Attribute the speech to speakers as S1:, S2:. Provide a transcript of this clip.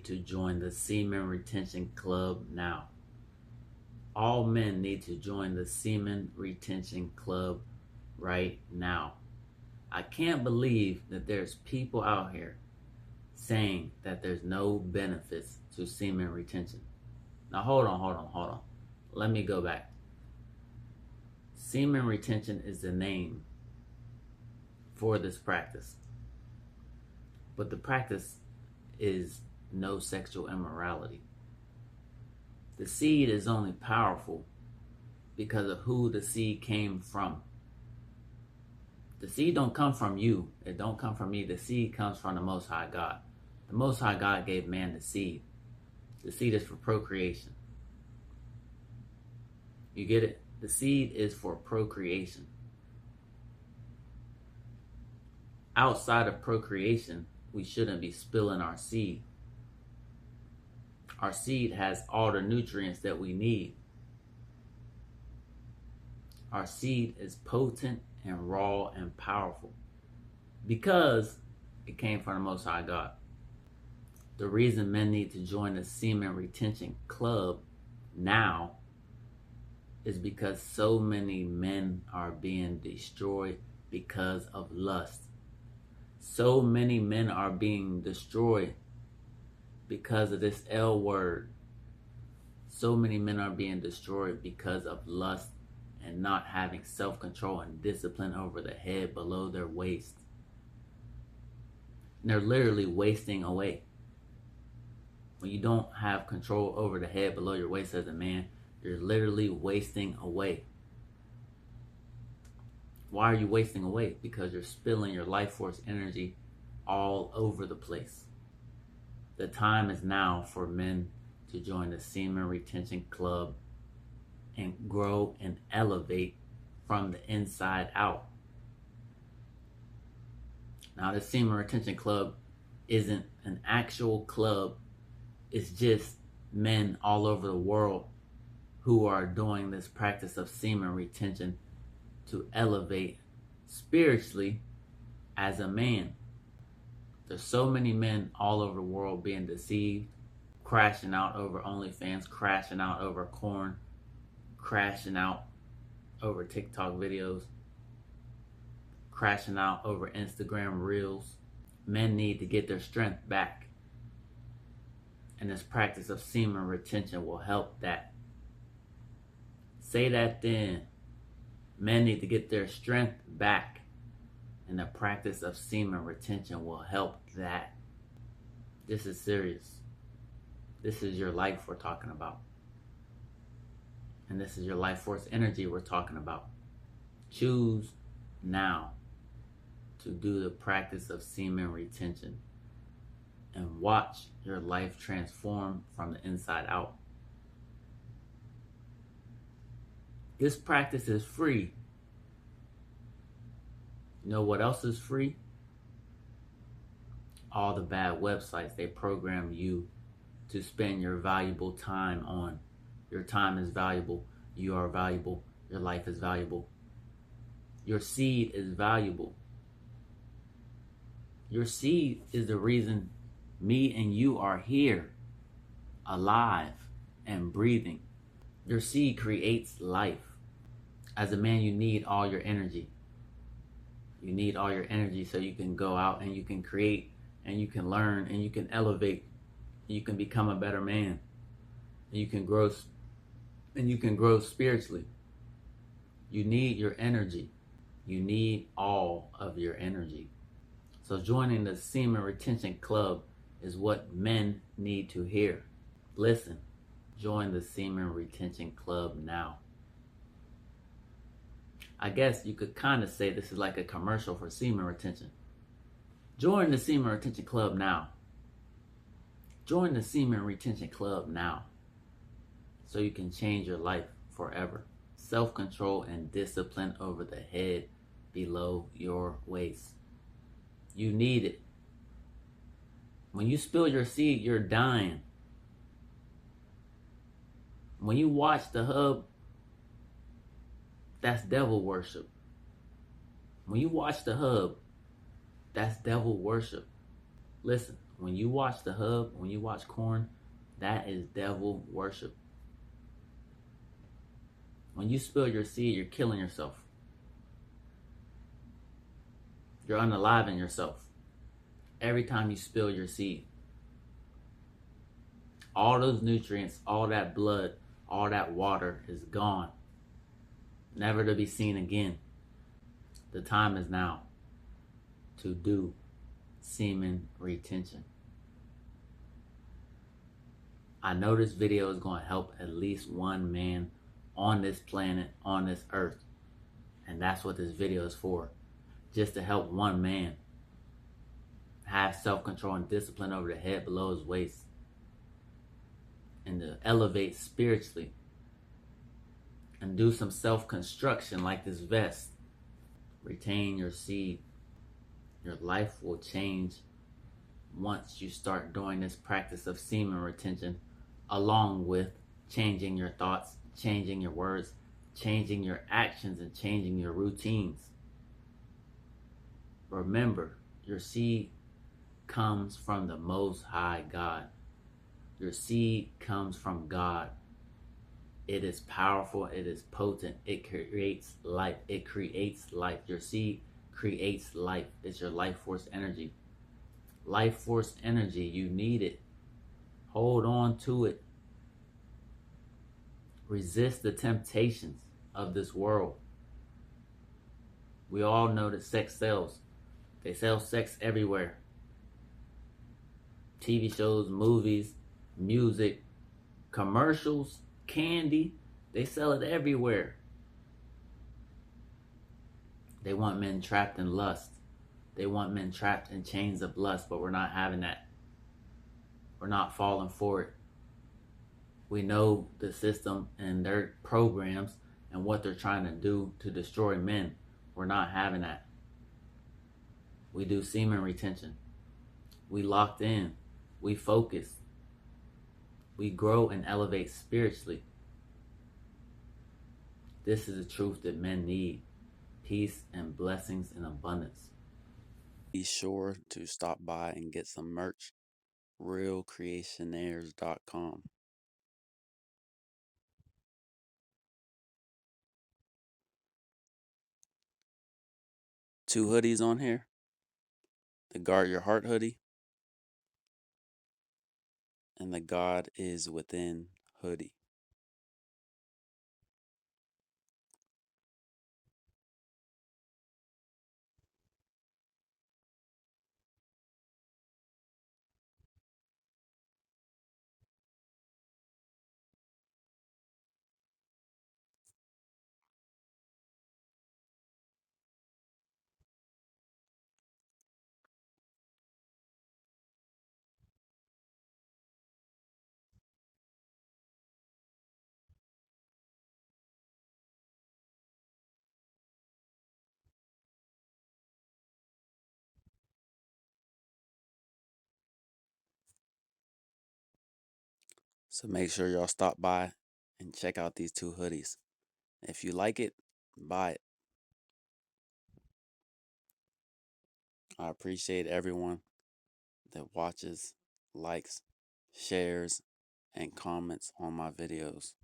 S1: need to join the Semen Retention Club now. All men need to join the Semen Retention Club right now. I can't believe that there's people out here saying that there's no benefits to semen retention. Now hold on. Let me go back. Semen retention is the name for this practice. But the practice is no sexual immorality. The seed is only powerful because of who the seed came from. The seed don't come from you. It don't come from me. The seed comes from the Most High God. The Most High God gave man the seed. The seed is for procreation. You get it? The seed is for procreation. Outside of procreation, we shouldn't be spilling our seed. Our seed has all the nutrients that we need. Our seed is potent and raw and powerful because it came from the Most High God. The reason men need to join the Semen Retention Club now is because so many men are being destroyed because of lust. So many men are being destroyed because of this L word. So many men are being destroyed because of lust and not having self-control and discipline over the head below their waist. And they're literally wasting away. When you don't have control over the head below your waist as a man, you're literally wasting away. Why are you wasting away? Because you're spilling your life force energy all over the place. The time is now for men to join the Semen Retention Club and grow and elevate from the inside out. Now, the Semen Retention Club isn't an actual club. It's just men all over the world who are doing this practice of semen retention to elevate spiritually as a man. There's so many men all over the world being deceived, crashing out over OnlyFans, crashing out over corn, crashing out over TikTok videos, crashing out over Instagram Reels. Men need to get their strength back. And this practice of semen retention will help that. Say that then. Men need to get their strength back. And the practice of semen retention will help that. This is serious. This is your life we're talking about. And this is your life force energy we're talking about. Choose now to do the practice of semen retention and watch your life transform from the inside out. This practice is free. You know what else is free? All the bad websites they program you to spend your valuable time on. Your time is valuable. You are valuable. Your life is valuable. Your seed is valuable. Your seed is the reason me and you are here, alive and breathing. Your seed creates life. As a man, you need all your energy. You need all your energy so you can go out and you can create and you can learn and you can elevate. You can become a better man. And you can grow spiritually. You need your energy. You need all of your energy. So joining the Semen Retention Club is what men need to hear. Listen, join the Semen Retention Club now. I guess you could kind of say this is like a commercial for semen retention. Join the Semen Retention Club now. Join the Semen Retention Club now so you can change your life forever. Self-control and discipline over the head below your waist. You need it. When you spill your seed, you're dying. When you watch the hub, that's devil worship. When you watch the hub, that's devil worship. Listen, When you watch the hub, when you watch corn, that is devil worship. When you spill your seed, you're killing yourself. You're unaliving yourself. Every time you spill your seed, all those nutrients, all that blood, all that water is gone, never to be seen again. The time is now to do semen retention. I know this video is going to help at least one man on this planet, on this earth. And that's what this video is for. Just to help one man have self-control and discipline over the head below his waist. And to elevate spiritually. And do some self-construction like this vest. Retain your seed. Your life will change once you start doing this practice of semen retention, along with changing your thoughts, changing your words, changing your actions, and changing your routines. Remember, your seed comes from the Most High God. Your seed comes from God. It is powerful. It is potent. It creates life. It creates life. Your seed creates life. It's your life force energy. Life force energy. You need it. Hold on to it. Resist the temptations of this world. We all know that sex sells. They sell sex everywhere. TV shows, movies, music, commercials, candy. They sell it everywhere. They want men trapped in lust. They want men trapped in chains of lust, but we're not having that. We're not falling for it. We know the system and their programs and what they're trying to do to destroy men. We're not having that. We do semen retention. We locked in. We focus. We grow and elevate spiritually. This is the truth that men need. Peace and blessings in abundance.
S2: Be sure to stop by and get some merch. realcreationairs.com. 2 hoodies on here. The Guard Your Heart hoodie and the God is Within hoodie. So make sure y'all stop by and check out these 2 hoodies. If you like it, buy it. I appreciate everyone that watches, likes, shares, and comments on my videos.